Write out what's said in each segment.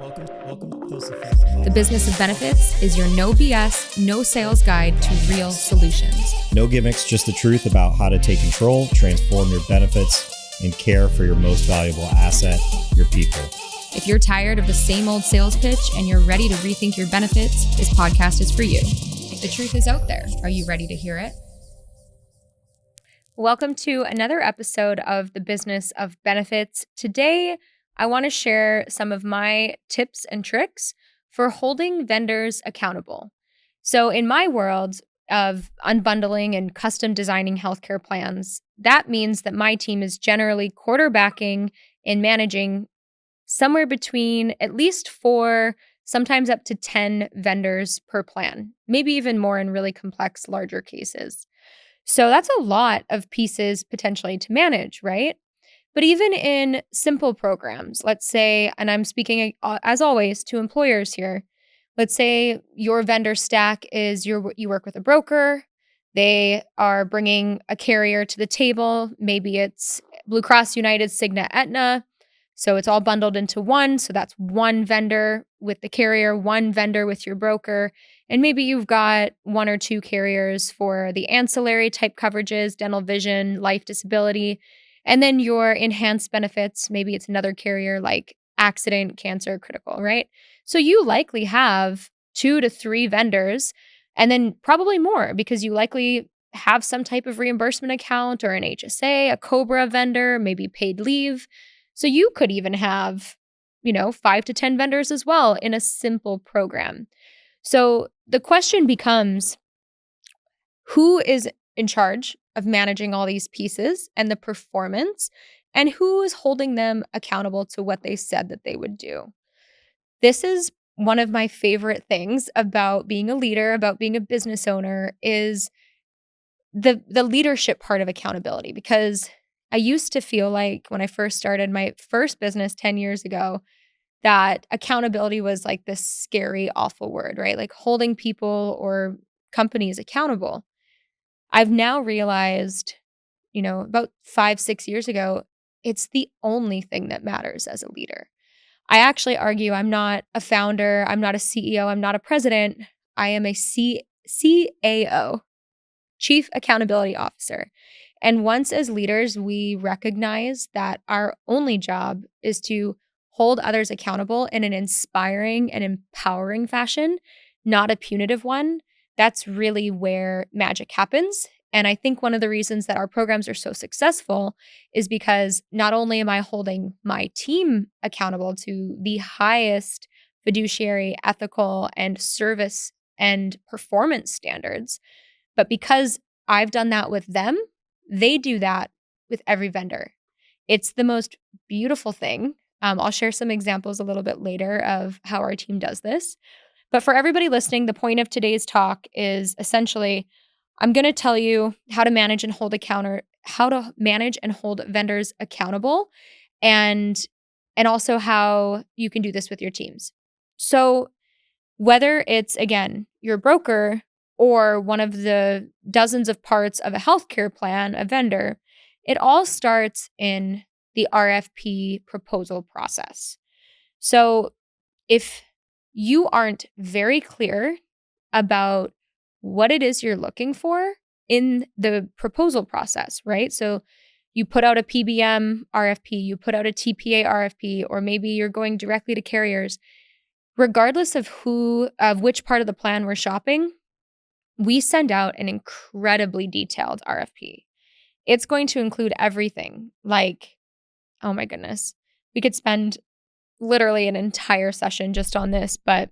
Welcome to Philosophers. The Business of Benefits is your no BS, no sales guide to real solutions. No gimmicks, just the truth about how to take control, transform your benefits, and care for your most valuable asset, your people. If you're tired of the same old sales pitch and you're ready to rethink your benefits, this podcast is for you. The truth is out there. Are you ready to hear it? Welcome to another episode of The Business of Benefits. Today, I want to share some of my tips and tricks for holding vendors accountable. So in my world of unbundling and custom designing healthcare plans, that means that my team is generally quarterbacking and managing somewhere between at least 4, sometimes up to 10 vendors per plan, maybe even more in really complex, larger cases. So that's a lot of pieces potentially to manage, right? But even in simple programs, let's say, and I'm speaking as always to employers here, let's say your vendor stack is you work with a broker, they are bringing a carrier to the table, maybe it's Blue Cross, United, Cigna, Aetna, so it's all bundled into one, so that's one vendor with the carrier, one vendor with your broker, and maybe you've got 1 or 2 carriers for the ancillary type coverages, dental, vision, life, disability. And then your enhanced benefits, maybe it's another carrier like accident, cancer, critical, right? So you likely have 2 to 3 vendors and then probably more because you likely have some type of reimbursement account or an HSA, a COBRA vendor, maybe paid leave. So you could even have, 5 to 10 vendors as well in a simple program. So the question becomes, who is in charge of managing all these pieces and the performance, and who is holding them accountable to what they said that they would do? This is one of my favorite things about being a leader, about being a business owner, is the leadership part of accountability. Because I used to feel like when I first started my first business 10 years ago, that accountability was like this scary, awful word, right? Like holding people or companies accountable. I've now realized, about 5-6 years ago, it's the only thing that matters as a leader. I actually argue I'm not a founder, I'm not a CEO, I'm not a president. I am a CAO, Chief Accountability Officer. And once as leaders, we recognize that our only job is to hold others accountable in an inspiring and empowering fashion, not a punitive one. That's really where magic happens. And I think one of the reasons that our programs are so successful is because not only am I holding my team accountable to the highest fiduciary, ethical, and service and performance standards, but because I've done that with them, they do that with every vendor. It's the most beautiful thing. I'll share some examples a little bit later of how our team does this. But for everybody listening, the point of today's talk is essentially, I'm going to tell you how to manage and hold vendors accountable, and also how you can do this with your teams. So whether it's, again, your broker or one of the dozens of parts of a healthcare plan, a vendor, it all starts in the RFP proposal process. So if you aren't very clear about what it is you're looking for in the proposal process, right? So you put out a PBM RFP, you put out a TPA RFP, or maybe you're going directly to carriers. Regardless of which part of the plan we're shopping, we send out an incredibly detailed RFP. It's going to include everything like, oh my goodness, we could spend literally an entire session just on this, but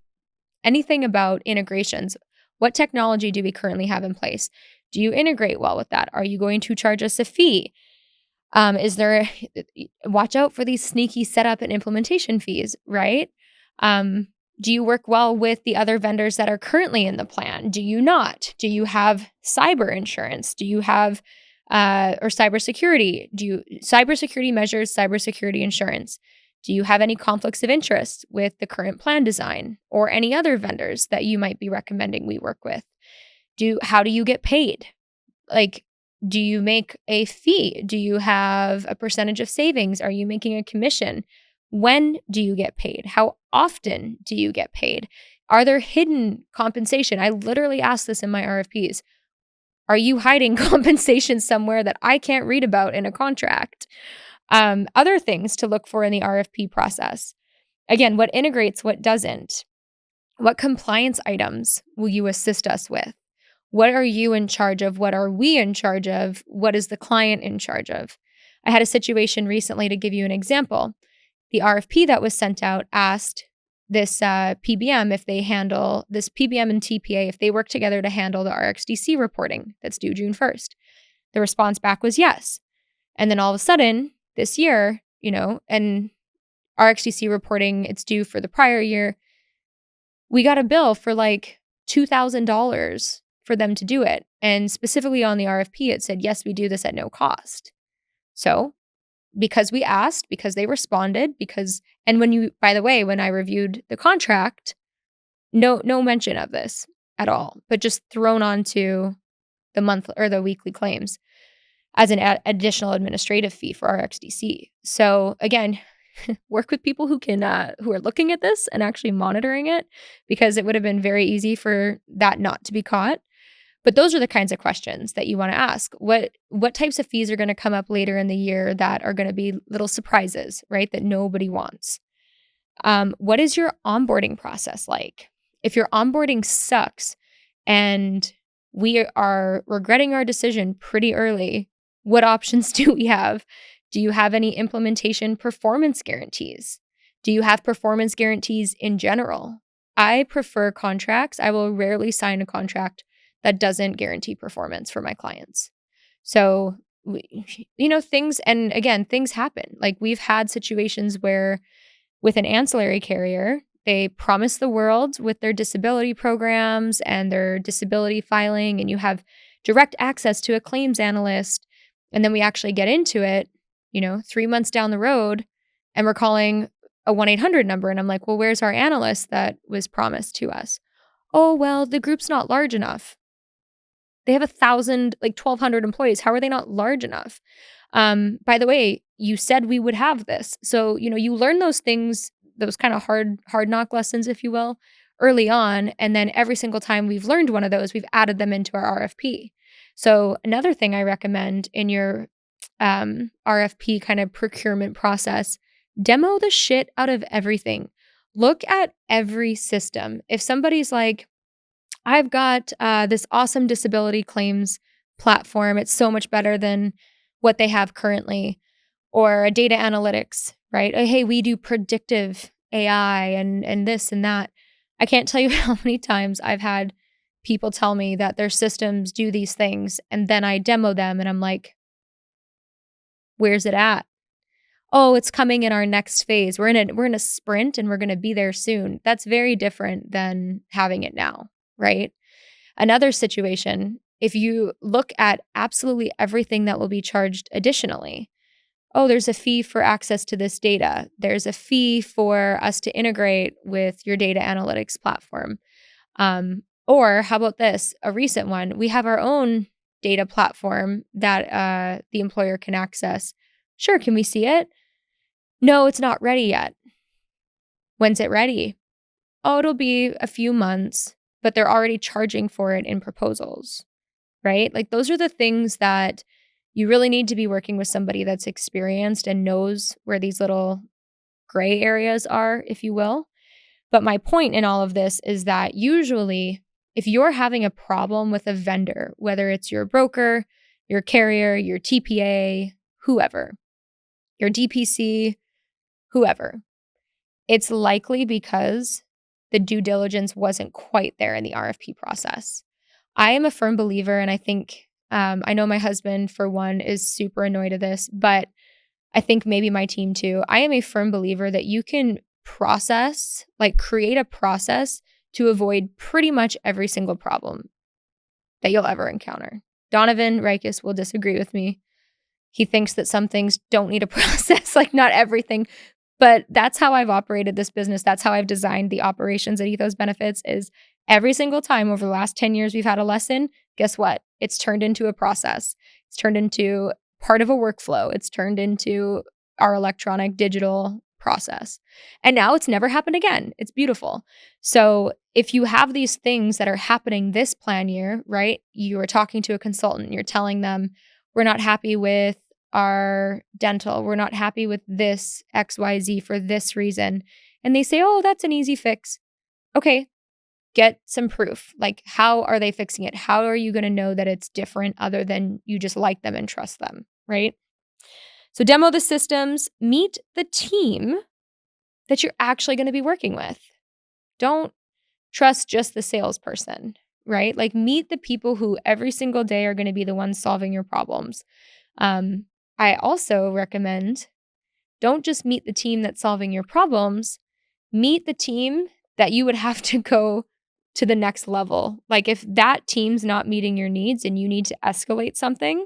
anything about integrations. What technology do we currently have in place? Do you integrate well with that? Are you going to charge us a fee? Watch out for these sneaky setup and implementation fees, right? Do you work well with the other vendors that are currently in the plan? Do you not? Do you have cyber insurance? Do you have or cybersecurity? Cybersecurity measures, cybersecurity insurance? Do you have any conflicts of interest with the current plan design or any other vendors that you might be recommending we work with? How do you get paid? Like, do you make a fee? Do you have a percentage of savings? Are you making a commission? When do you get paid? How often do you get paid? Are there hidden compensation? I literally ask this in my RFPs. Are you hiding compensation somewhere that I can't read about in a contract? Other things to look for in the RFP process. Again, what integrates, what doesn't? What compliance items will you assist us with? What are you in charge of? What are we in charge of? What is the client in charge of? I had a situation recently, to give you an example. The RFP that was sent out asked this PBM if they handle this PBM and TPA, if they work together to handle the RxDC reporting that's due June 1st. The response back was yes. And then all of a sudden this year, and RxDC reporting, it's due for the prior year. We got a bill for like $2,000 for them to do it. And specifically on the RFP, it said, yes, we do this at no cost. So because we asked, because they responded, and when I reviewed the contract, no mention of this at all, but just thrown onto the monthly or the weekly claims as an additional administrative fee for RxDC. So again, work with people who are looking at this and actually monitoring it, because it would have been very easy for that not to be caught. But those are the kinds of questions that you want to ask. What types of fees are going to come up later in the year that are going to be little surprises, right, that nobody wants? What is your onboarding process like? If your onboarding sucks and we are regretting our decision pretty early, what options do we have? Do you have any implementation performance guarantees? Do you have performance guarantees in general? I prefer contracts. I will rarely sign a contract that doesn't guarantee performance for my clients. So, things happen. Like, we've had situations where with an ancillary carrier, they promise the world with their disability programs and their disability filing, and you have direct access to a claims analyst. And then we actually get into it, 3 months down the road, and we're calling a 1-800 number. And I'm like, well, where's our analyst that was promised to us? Oh, well, the group's not large enough. They have 1,200 employees. How are they not large enough? By the way, you said we would have this. So, you learn those things, those kind of hard knock lessons, if you will, early on. And then every single time we've learned one of those, we've added them into our RFP. So another thing I recommend in your RFP kind of procurement process, demo the shit out of everything. Look at every system. If somebody's like, I've got this awesome disability claims platform, it's so much better than what they have currently, or a data analytics, right? Hey, we do predictive AI and this and that. I can't tell you how many times I've had people tell me that their systems do these things, and then I demo them and I'm like, where's it at? Oh, it's coming in our next phase. We're in a sprint and we're going to be there soon. That's very different than having it now, right? Another situation, if you look at absolutely everything that will be charged additionally, oh, there's a fee for access to this data. There's a fee for us to integrate with your data analytics platform. Or how about this? A recent one, we have our own data platform that the employer can access. Sure, can we see it? No, it's not ready yet. When's it ready? Oh, it'll be a few months, but they're already charging for it in proposals, right? Like, those are the things that you really need to be working with somebody that's experienced and knows where these little gray areas are, if you will. But my point in all of this is that usually, if you're having a problem with a vendor, whether it's your broker, your carrier, your TPA, whoever, your DPC, whoever, it's likely because the due diligence wasn't quite there in the RFP process. I am a firm believer, and I think, I know my husband, for one, is super annoyed at this, but I think maybe my team too. I am a firm believer that you can create a process to avoid pretty much every single problem that you'll ever encounter. Donovan Reikus will disagree with me. He thinks that some things don't need a process, like not everything. But that's how I've operated this business. That's how I've designed the operations at Ethos Benefits, is every single time over the last 10 years we've had a lesson, guess what? It's turned into a process. It's turned into part of a workflow. It's turned into our electronic digital process. And now it's never happened again. It's beautiful. So if you have these things that are happening this plan year, right? You are talking to a consultant, you're telling them, we're not happy with our dental, we're not happy with this XYZ for this reason. And they say, oh, that's an easy fix. Okay, get some proof. Like, how are they fixing it? How are you going to know that it's different other than you just like them and trust them, right? So demo the systems, meet the team that you're actually going to be working with. Don't trust just the salesperson, right? Like, meet the people who every single day are going to be the ones solving your problems. I also recommend don't just meet the team that's solving your problems, meet the team that you would have to go to the next level. Like, if that team's not meeting your needs and you need to escalate something,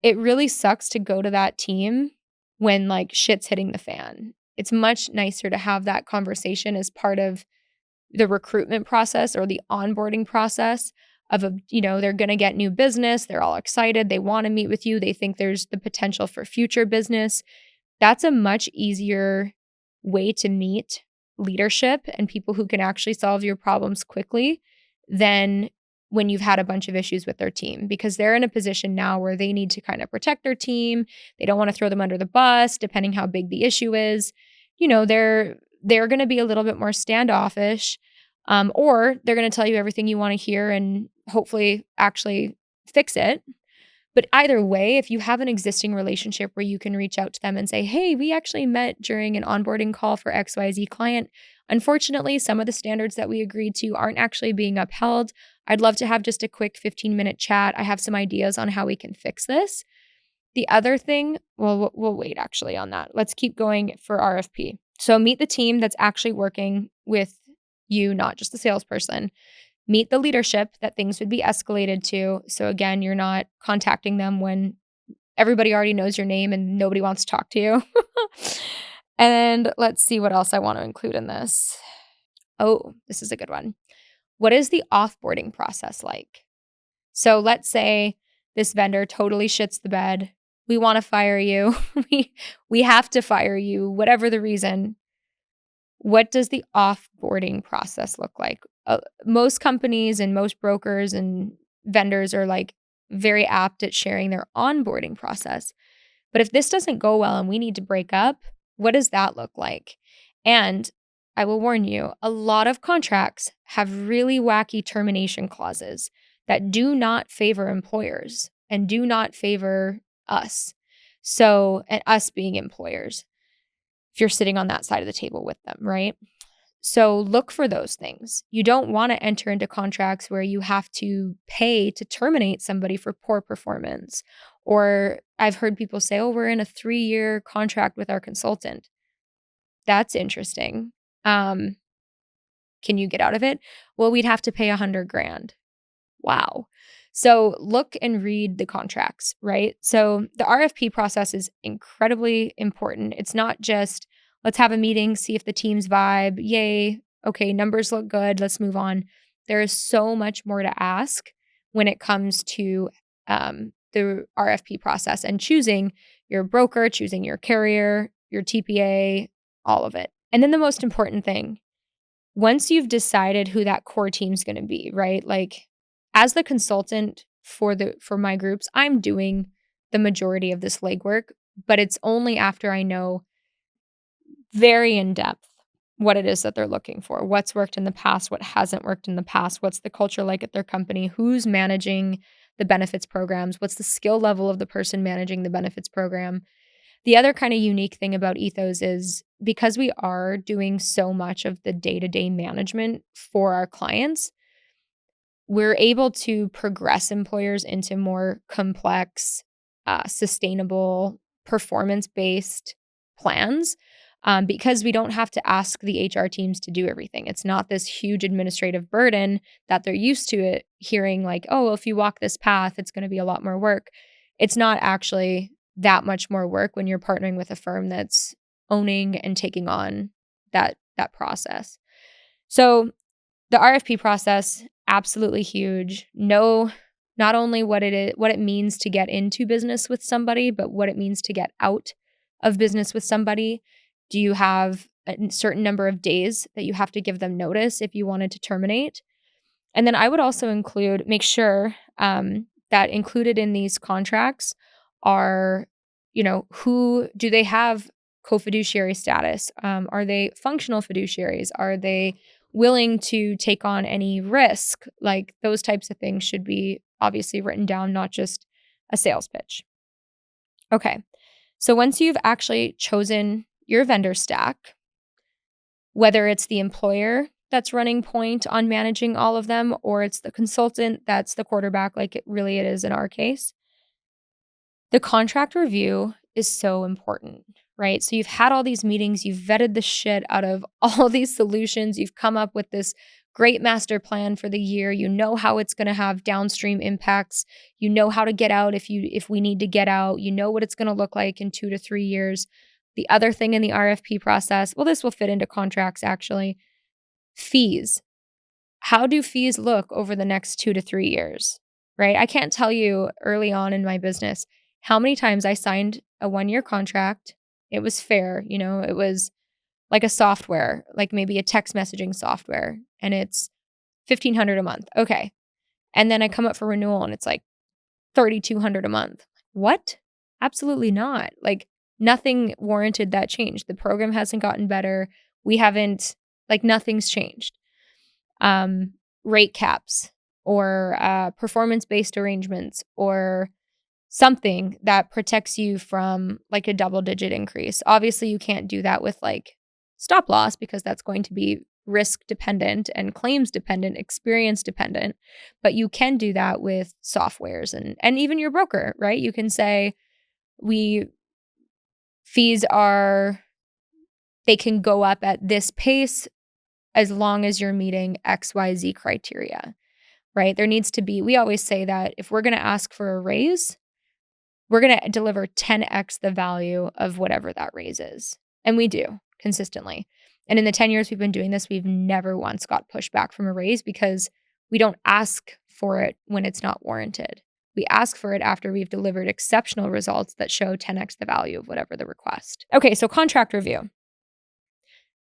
it really sucks to go to that team when like shit's hitting the fan. It's much nicer to have that conversation as part of the recruitment process or the onboarding process of they're going to get new business. They're all excited. They want to meet with you. They think there's the potential for future business. That's a much easier way to meet leadership and people who can actually solve your problems quickly than when you've had a bunch of issues with their team, because they're in a position now where they need to kind of protect their team. They don't want to throw them under the bus, depending how big the issue is. They're going to be a little bit more standoffish, or they're going to tell you everything you want to hear and hopefully actually fix it. But either way, if you have an existing relationship where you can reach out to them and say, hey, we actually met during an onboarding call for XYZ client. Unfortunately, some of the standards that we agreed to aren't actually being upheld. I'd love to have just a quick 15-minute chat. I have some ideas on how we can fix this. The other thing, well, we'll wait actually on that. Let's keep going for RFP. So meet the team that's actually working with you, not just the salesperson. Meet the leadership that things would be escalated to. So again, you're not contacting them when everybody already knows your name and nobody wants to talk to you. And let's see what else I want to include in this. Oh, this is a good one. What is the offboarding process like? So let's say this vendor totally shits the bed. We want to fire you. we have to fire you, whatever the reason. What does the offboarding process look like? Most companies and most brokers and vendors are like very apt at sharing their onboarding process. But if this doesn't go well and we need to break up, what does that look like? And I will warn you, a lot of contracts have really wacky termination clauses that do not favor employers and do not favor us. So, and us being employers, if you're sitting on that side of the table with them, right? So look for those things. You don't want to enter into contracts where you have to pay to terminate somebody for poor performance. Or I've heard people say, oh, we're in a 3-year contract with our consultant. That's interesting. Can you get out of it? Well, we'd have to pay $100,000. Wow. So look and read the contracts, right? So the RFP process is incredibly important. It's not just, let's have a meeting, see if the teams vibe. Yay. Okay, numbers look good. Let's move on. There is so much more to ask when it comes to the RFP process and choosing your broker, choosing your carrier, your TPA, all of it. And then the most important thing, once you've decided who that core team's going to be, right? Like, as the consultant for my groups, I'm doing the majority of this legwork, but it's only after I know very in depth what it is that they're looking for, what's worked in the past, what hasn't worked in the past, what's the culture like at their company, who's managing the benefits programs, what's the skill level of the person managing the benefits program. The other kind of unique thing about Ethos is because we are doing so much of the day-to-day management for our clients, we're able to progress employers into more complex, sustainable, performance-based plans because we don't have to ask the HR teams to do everything. It's not this huge administrative burden that they're used to hearing like, oh, well, if you walk this path, it's going to be a lot more work. It's not actually that much more work when you're partnering with a firm that's owning and taking on that process. So the RFP process, absolutely huge. Know not only what it means to get into business with somebody, but what it means to get out of business with somebody. Do you have a certain number of days that you have to give them notice if you wanted to terminate? And then I would also make sure that included in these contracts are, who do they have co-fiduciary status? Are they functional fiduciaries? Are they willing to take on any risk? Like those types of things should be obviously written down, not just a sales pitch. Okay. So once you've actually chosen your vendor stack, whether it's the employer that's running point on managing all of them, or it's the consultant that's the quarterback, like it is in our case, the contract review is so important, right? So you've had all these meetings, you've vetted the shit out of all these solutions, you've come up with this great master plan for the year, you know how it's going to have downstream impacts, you know how to get out if we need to get out, you know what it's going to look like in 2 to 3 years. The other thing in the RFP process, well, this will fit into contracts actually, fees. How do fees look over the next 2 to 3 years, right? I can't tell you early on in my business how many times I signed a 1-year contract. It was fair, it was like a software, like maybe a text messaging software, and it's $1,500 a month. Okay. And then I come up for renewal and it's like $3,200 a month. What? Absolutely not. Like nothing warranted that change. The program hasn't gotten better. We haven't, nothing's changed. Rate caps or performance-based arrangements or something that protects you from like a double-digit increase. Obviously, you can't do that with like stop loss because that's going to be risk dependent and claims dependent, experience dependent, but you can do that with softwares and even your broker, right? You can say fees they can go up at this pace as long as you're meeting XYZ criteria, right? There needs to be, we always say that if we're going to ask for a raise, we're going to deliver 10x the value of whatever that raise is. And we do consistently. And in the 10 years we've been doing this, we've never once got pushback from a raise because we don't ask for it when it's not warranted. We ask for it after we've delivered exceptional results that show 10x the value of whatever the request. Okay, so contract review.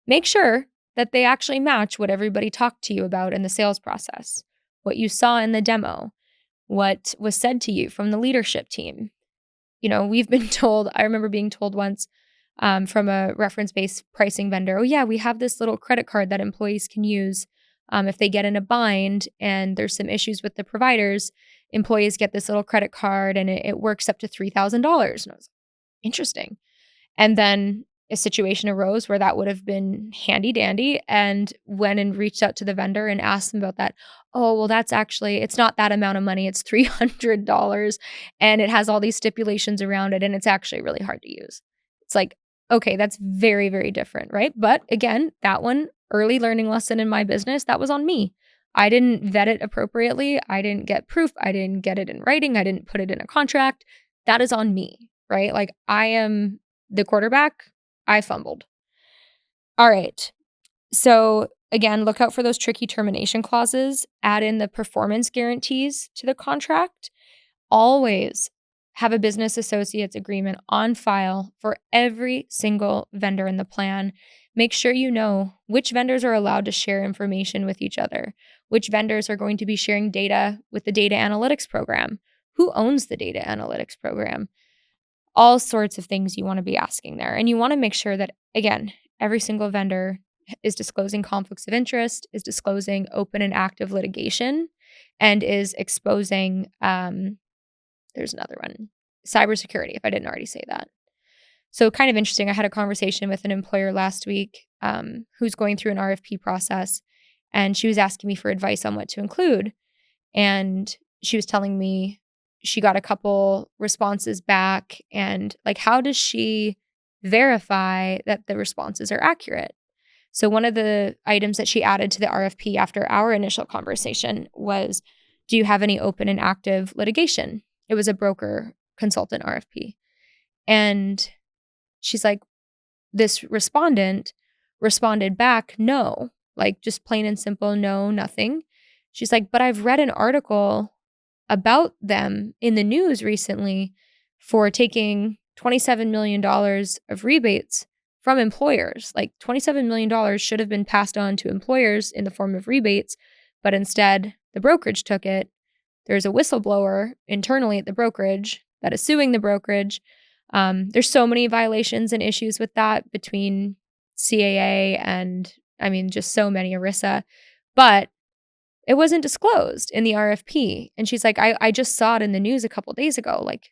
Make sure that they actually match what everybody talked to you about in the sales process, what you saw in the demo, what was said to you from the leadership team. We've been told, I remember being told once from a reference-based pricing vendor, oh yeah, we have this little credit card that employees can use if they get in a bind and there's some issues with the providers, employees get this little credit card and it works up to $3,000. And I was like, interesting. And then a situation arose where that would have been handy dandy and went and reached out to the vendor and asked them about that. Oh, well, it's not that amount of money. It's $300 and it has all these stipulations around it and it's actually really hard to use. It's like, okay, that's very, very different, right? But again, that one, early learning lesson in my business, that was on me. I didn't vet it appropriately. I didn't get proof. I didn't get it in writing. I didn't put it in a contract. That is on me, right? Like I am the quarterback. I fumbled. All right. So again, look out for those tricky termination clauses. Add in the performance guarantees to the contract. Always have a business associates agreement on file for every single vendor in the plan. Make sure you know which vendors are allowed to share information with each other, which vendors are going to be sharing data with the data analytics program, who owns the data analytics program. All sorts of things you want to be asking there. And you want to make sure that, again, every single vendor is disclosing conflicts of interest, is disclosing open and active litigation, and is exposing, there's another one, cybersecurity, if I didn't already say that. So kind of interesting. I had a conversation with an employer last week who's going through an RFP process, and she was asking me for advice on what to include. And she was telling me she got a couple responses back and like, how does she verify that the responses are accurate? So one of the items that she added to the RFP after our initial conversation was, do you have any open and active litigation? It was a broker consultant RFP. And she's like, this respondent responded back, no, like just plain and simple, no, nothing. She's like, but I've read an article about them in the news recently for taking $27 million of rebates from employers. Like $27 million should have been passed on to employers in the form of rebates, but instead the brokerage took it. There's a whistleblower internally at the brokerage that is suing the brokerage. There's so many violations and issues with that between CAA and, just so many ERISA. But it wasn't disclosed in the RFP. And she's like, I just saw it in the news a couple days ago. Like,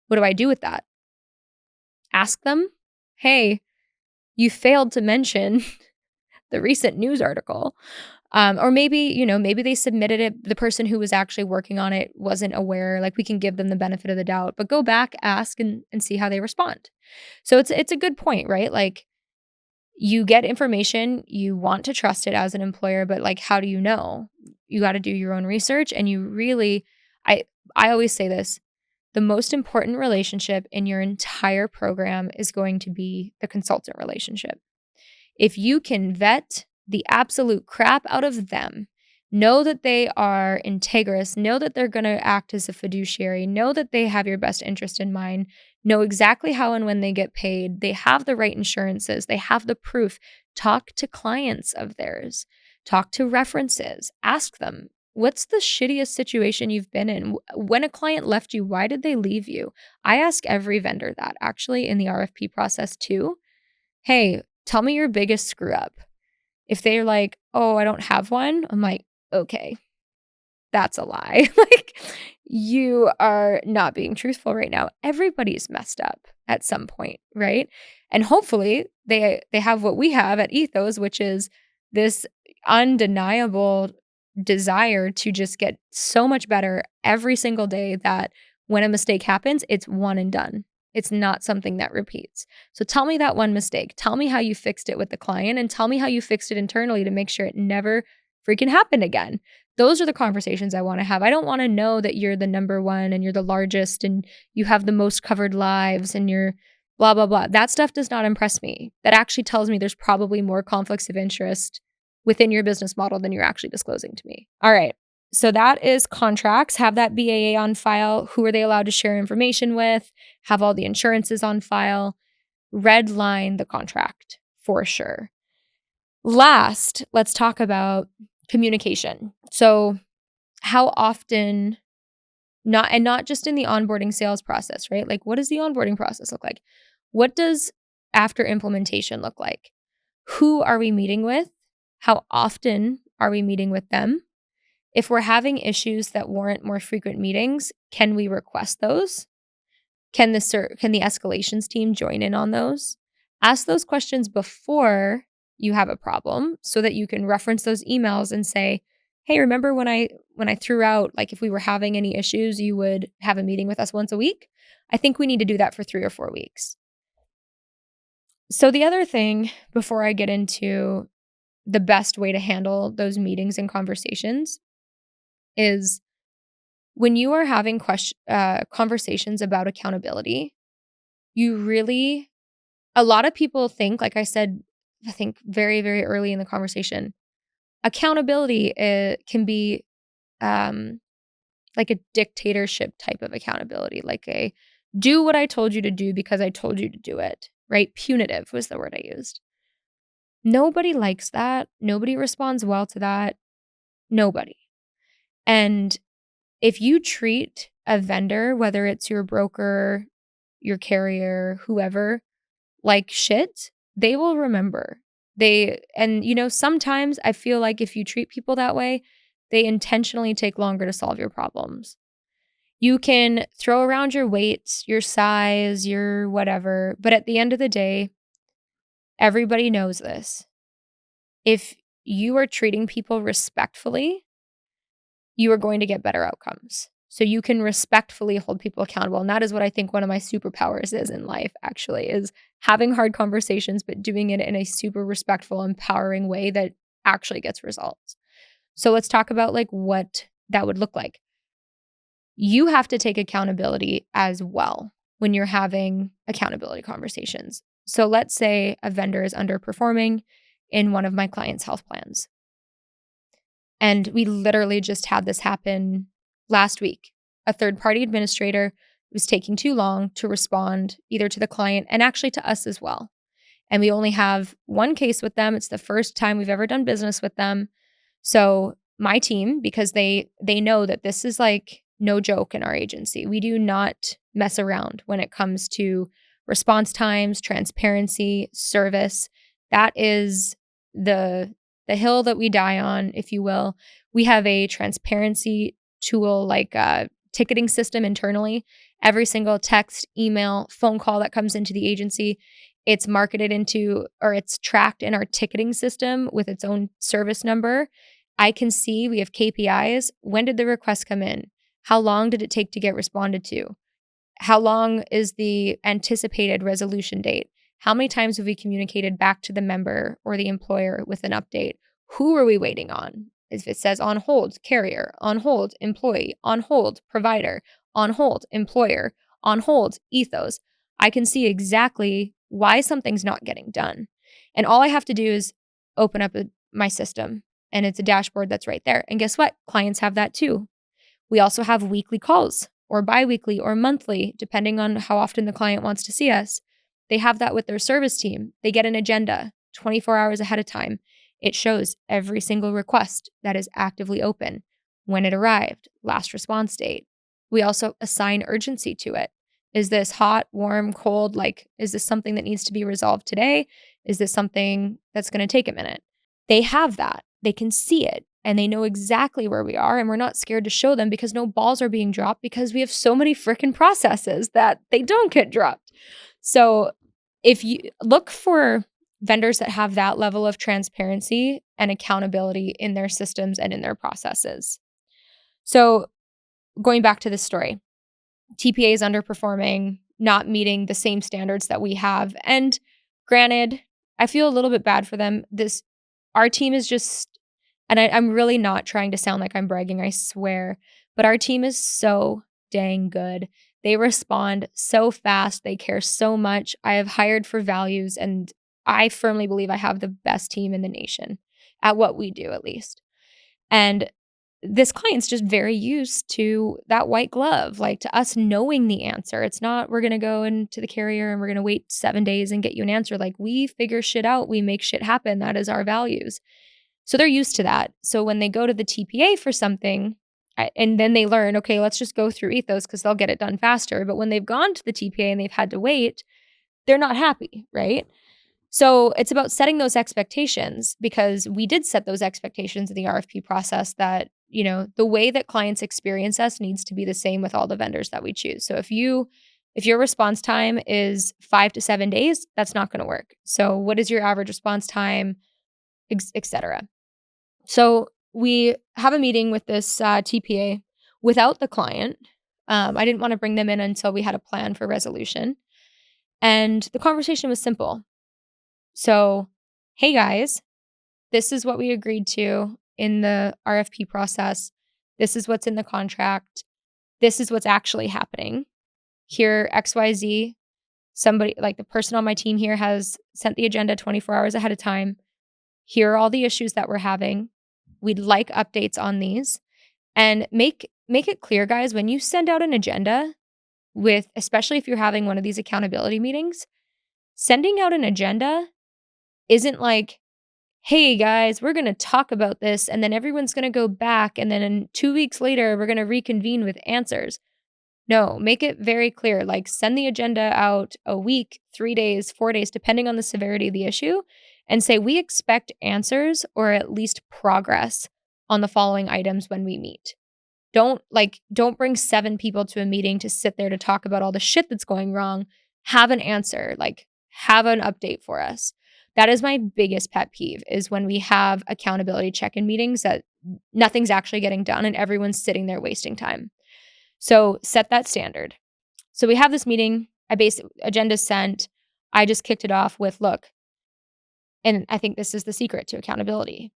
what do I do with that? Ask them, hey, you failed to mention the recent news article. Or maybe they submitted it. The person who was actually working on it wasn't aware. Like, we can give them the benefit of the doubt, but go back, ask, and see how they respond. So it's a good point, right? Like, you get information, you want to trust it as an employer, but like, how do you know? You got to do your own research. And you really, I always say this, the most important relationship in your entire program is going to be the consultant relationship. If you can vet the absolute crap out of them, know that they are integrous, know that they're going to act as a fiduciary, know that they have your best interest in mind, know exactly how and when they get paid, they have the right insurances, they have the proof, talk to clients of theirs, talk to references, ask them, what's the shittiest situation you've been in? When a client left you, why did they leave you? I ask every vendor that actually in the RFP process too. Hey, tell me your biggest screw up. If they're like, oh, I don't have one, I'm like, okay, that's a lie. Like, you are not being truthful right now. Everybody's messed up at some point, right? And hopefully they have what we have at Ethos, which is this undeniable desire to just get so much better every single day that when a mistake happens, it's one and done. It's not something that repeats. So tell me that one mistake. Tell me how you fixed it with the client, and tell me how you fixed it internally to make sure it never freaking happened again. Those are the conversations I want to have. I don't want to know that you're the number one and you're the largest and you have the most covered lives and you're blah, blah, blah. That stuff does not impress me. That actually tells me there's probably more conflicts of interest within your business model than you're actually disclosing to me. All right. So that is contracts. Have that BAA on file. Who are they allowed to share information with? Have all the insurances on file. Red line the contract for sure. Last, let's talk about communication. So how often, not just in the onboarding sales process, right? Like, what does the onboarding process look like? What does after implementation look like? Who are we meeting with? How often are we meeting with them? If we're having issues that warrant more frequent meetings, can we request those? Can the escalations team join in on those? Ask those questions before you have a problem so that you can reference those emails and say, hey, remember when I threw out, like, if we were having any issues, you would have a meeting with us once a week? I think we need to do that for 3 or 4 weeks. So the other thing, before I get into the best way to handle those meetings and conversations, is when you are having conversations about accountability, a lot of people think, like I said, I think very, very early in the conversation, accountability can be like a dictatorship type of accountability, like a do what I told you to do because I told you to do it, right? Punitive was the word I used. Nobody likes that. Nobody responds well to that. Nobody. And if you treat a vendor, whether it's your broker, your carrier, whoever, like shit, they will remember. Sometimes I feel like if you treat people that way, they intentionally take longer to solve your problems. You can throw around your weight, your size, your whatever, but at the end of the day, everybody knows this. If you are treating people respectfully, you are going to get better outcomes. So you can respectfully hold people accountable. And that is what I think one of my superpowers is in life, actually, is having hard conversations, but doing it in a super respectful, empowering way that actually gets results. So let's talk about like what that would look like. You have to take accountability as well when you're having accountability conversations. So let's say a vendor is underperforming in one of my clients' health plans. And we literally just had this happen last week. A third-party administrator was taking too long to respond either to the client and actually to us as well. And we only have one case with them. It's the first time we've ever done business with them. So my team, because they know that this is like no joke in our agency. We do not mess around when it comes to response times, transparency, service. That is the hill that we die on, if you will. We have a transparency tool, like a ticketing system internally. Every single text, email, phone call that comes into the agency, it's marketed into, or it's tracked in our ticketing system with its own service number. I can see, we have KPIs. When did the request come in? How long did it take to get responded to? How long is the anticipated resolution date? How many times have we communicated back to the member or the employer with an update? Who are we waiting on? If it says on hold, carrier, on hold, employee, on hold, provider, on hold, employer, on hold, ethos, I can see exactly why something's not getting done. And all I have to do is open up my system, and it's a dashboard that's right there. And guess what? Clients have that too. We also have weekly calls, or biweekly or monthly, depending on how often the client wants to see us. They have that with their service team. They get an agenda 24 hours ahead of time. It shows every single request that is actively open, when it arrived, last response date. We also assign urgency to it. Is this hot, warm, cold? Like, is this something that needs to be resolved today? Is this something that's going to take a minute? They have that. They can see it, and they know exactly where we are, and we're not scared to show them because no balls are being dropped, because we have so many freaking processes that they don't get dropped. So if you look for vendors that have that level of transparency and accountability in their systems and in their processes. So going back to this story, TPA is underperforming, not meeting the same standards that we have. And granted, I feel a little bit bad for them. Our team is just, and I'm really not trying to sound like I'm bragging, I swear, but our team is so dang good. They respond so fast. They care so much. I have hired for values, and I firmly believe I have the best team in the nation at what we do, at least. And this client's just very used to that white glove, like to us knowing the answer. It's not, we're going to go into the carrier and we're going to wait 7 days and get you an answer. Like, we figure shit out. We make shit happen. That is our values. So they're used to that. So when they go to the TPA for something, and then they learn, okay, let's just go through ethos because they'll get it done faster. But when they've gone to the TPA and they've had to wait, they're not happy, right? So it's about setting those expectations, because we did set those expectations in the RFP process that, the way that clients experience us needs to be the same with all the vendors that we choose. So if your response time is 5 to 7 days, that's not going to work. So what is your average response time, et cetera? So we have a meeting with this TPA without the client. I didn't want to bring them in until we had a plan for resolution. And the conversation was simple. So, hey guys, this is what we agreed to in the RFP process. This is what's in the contract. This is what's actually happening. Here, XYZ, somebody, like the person on my team here, has sent the agenda 24 hours ahead of time. Here are all the issues that we're having. We'd like updates on these. And make it clear, guys, when you send out an agenda, especially if you're having one of these accountability meetings, sending out an agenda isn't like, hey guys, we're going to talk about this, and then everyone's going to go back, and then in 2 weeks later, we're going to reconvene with answers. No, make it very clear. Like, send the agenda out a week, 3 days, 4 days, depending on the severity of the issue, and say, we expect answers or at least progress on the following items when we meet. Don't bring 7 people to a meeting to sit there to talk about all the shit that's going wrong. Have an answer, have an update for us. That is my biggest pet peeve, is when we have accountability check-in meetings that nothing's actually getting done and everyone's sitting there wasting time. So set that standard. So we have this meeting. Agenda sent. I just kicked it off with, look, and I think this is the secret to accountability.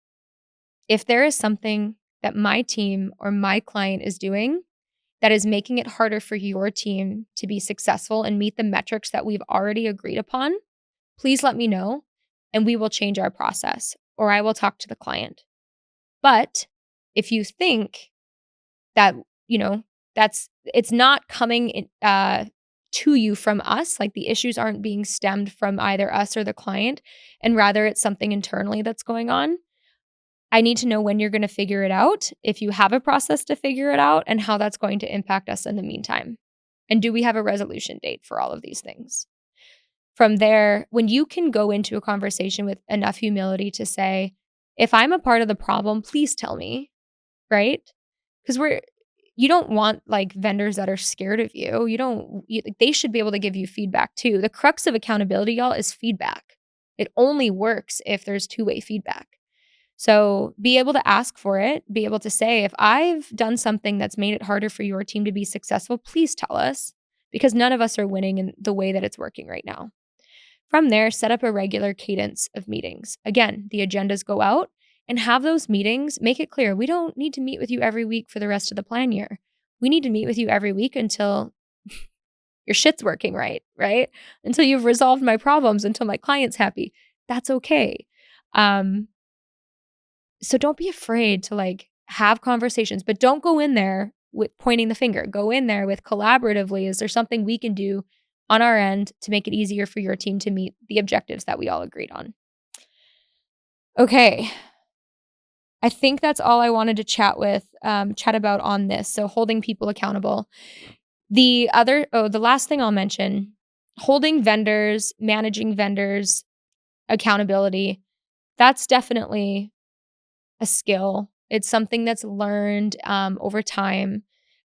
If there is something that my team or my client is doing that is making it harder for your team to be successful and meet the metrics that we've already agreed upon, please let me know, and we will change our process, or I will talk to the client. But if you think that, it's not coming to you from us, like the issues aren't being stemmed from either us or the client, and rather it's something internally that's going on. I need to know when you're going to figure it out, if you have a process to figure it out, and how that's going to impact us in the meantime. And do we have a resolution date for all of these things? From there, when you can go into a conversation with enough humility to say, if I'm a part of the problem, please tell me, right? Because you don't want like vendors that are scared of you. They should be able to give you feedback too. The crux of accountability, y'all, is feedback. It only works if there's two-way feedback. So be able to ask for it, be able to say, if I've done something that's made it harder for your team to be successful, please tell us, because none of us are winning in the way that it's working right now. From there, set up a regular cadence of meetings. Again, the agendas go out and have those meetings. Make it clear, we don't need to meet with you every week for the rest of the plan year. We need to meet with you every week until your shit's working right? Until you've resolved my problems, until my client's happy. That's okay. So don't be afraid to like have conversations, but don't go in there with pointing the finger. Go in there with collaboratively, is there something we can do on our end to make it easier for your team to meet the objectives that we all agreed on? Okay. I think that's all I wanted to chat about on this. So holding people accountable. The last thing I'll mention, holding vendors, managing vendors, accountability. That's definitely a skill. It's something that's learned over time.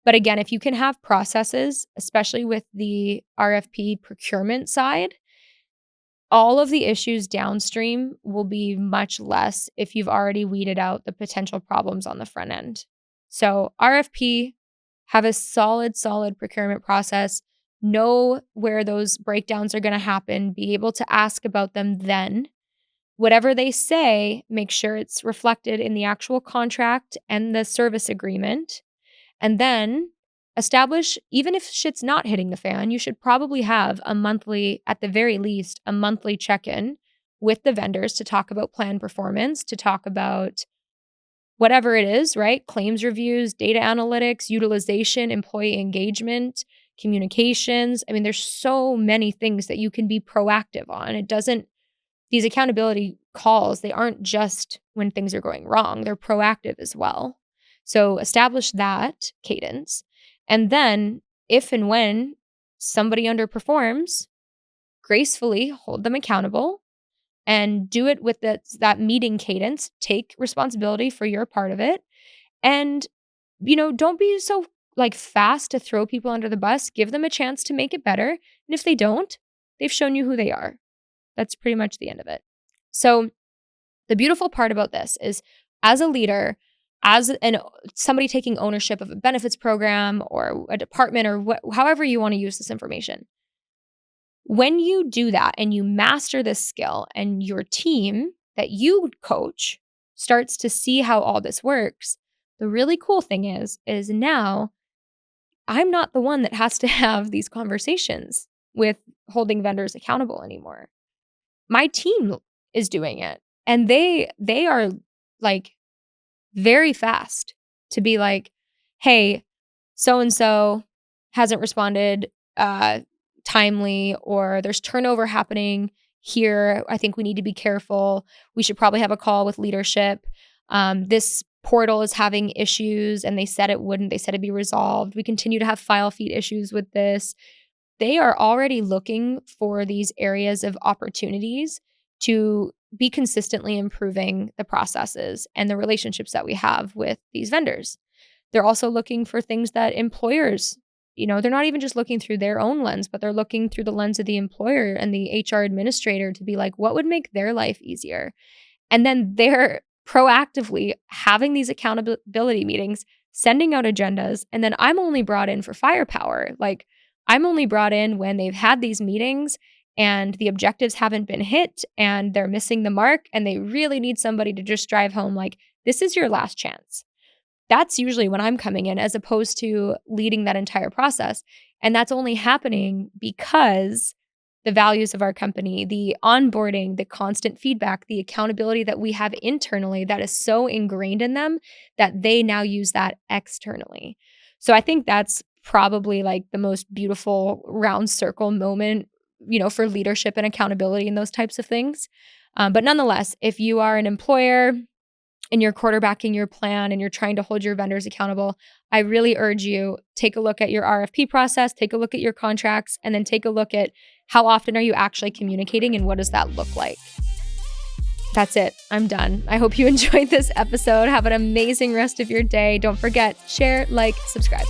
But again, if you can have processes, especially with the RFP procurement side, all of the issues downstream will be much less if you've already weeded out the potential problems on the front end. So RFP, have a solid procurement process, know where those breakdowns are going to happen, be able to ask about them then. Whatever they say, make sure it's reflected in the actual contract and the service agreement. And then establish, even if shit's not hitting the fan, you should probably have at the very least, a monthly check-in with the vendors to talk about plan performance, to talk about whatever it is, right? Claims reviews, data analytics, utilization, employee engagement, communications. I mean, there's so many things that you can be proactive on. These accountability calls, they aren't just when things are going wrong, they're proactive as well. So establish that cadence. And then if and when somebody underperforms, gracefully hold them accountable and do it with that meeting cadence. Take responsibility for your part of it. And, don't be so like fast to throw people under the bus. Give them a chance to make it better. And if they don't, they've shown you who they are. That's pretty much the end of it. So the beautiful part about this is, as a leader, somebody taking ownership of a benefits program or a department or however you want to use this information, when you do that and you master this skill and your team that you coach starts to see how all this works, the really cool thing is now I'm not the one that has to have these conversations with holding vendors accountable anymore. My team is doing it, and they are like very fast to be like, hey, so-and-so hasn't responded timely, or there's turnover happening here. I think we need to be careful. We should probably have a call with leadership. This portal is having issues, and they said it wouldn't. They said it'd be resolved. We continue to have file feed issues with this. They are already looking for these areas of opportunities to be consistently improving the processes and the relationships that we have with these vendors. They're also looking for things that employers, they're not even just looking through their own lens, but they're looking through the lens of the employer and the HR administrator to be like, what would make their life easier? And then they're proactively having these accountability meetings, sending out agendas, and then I'm only brought in for firepower. Like, I'm only brought in when they've had these meetings and the objectives haven't been hit and they're missing the mark and they really need somebody to just drive home like, this is your last chance. That's usually when I'm coming in, as opposed to leading that entire process. And that's only happening because the values of our company, the onboarding, the constant feedback, the accountability that we have internally that is so ingrained in them that they now use that externally. So I think that's probably like the most beautiful round circle moment, for leadership and accountability and those types of things. But nonetheless, if you are an employer and you're quarterbacking your plan and you're trying to hold your vendors accountable, I really urge you, take a look at your RFP process, take a look at your contracts, and then take a look at how often are you actually communicating and what does that look like. That's it. I'm done. I hope you enjoyed this episode. Have an amazing rest of your day. Don't forget, share, like, subscribe.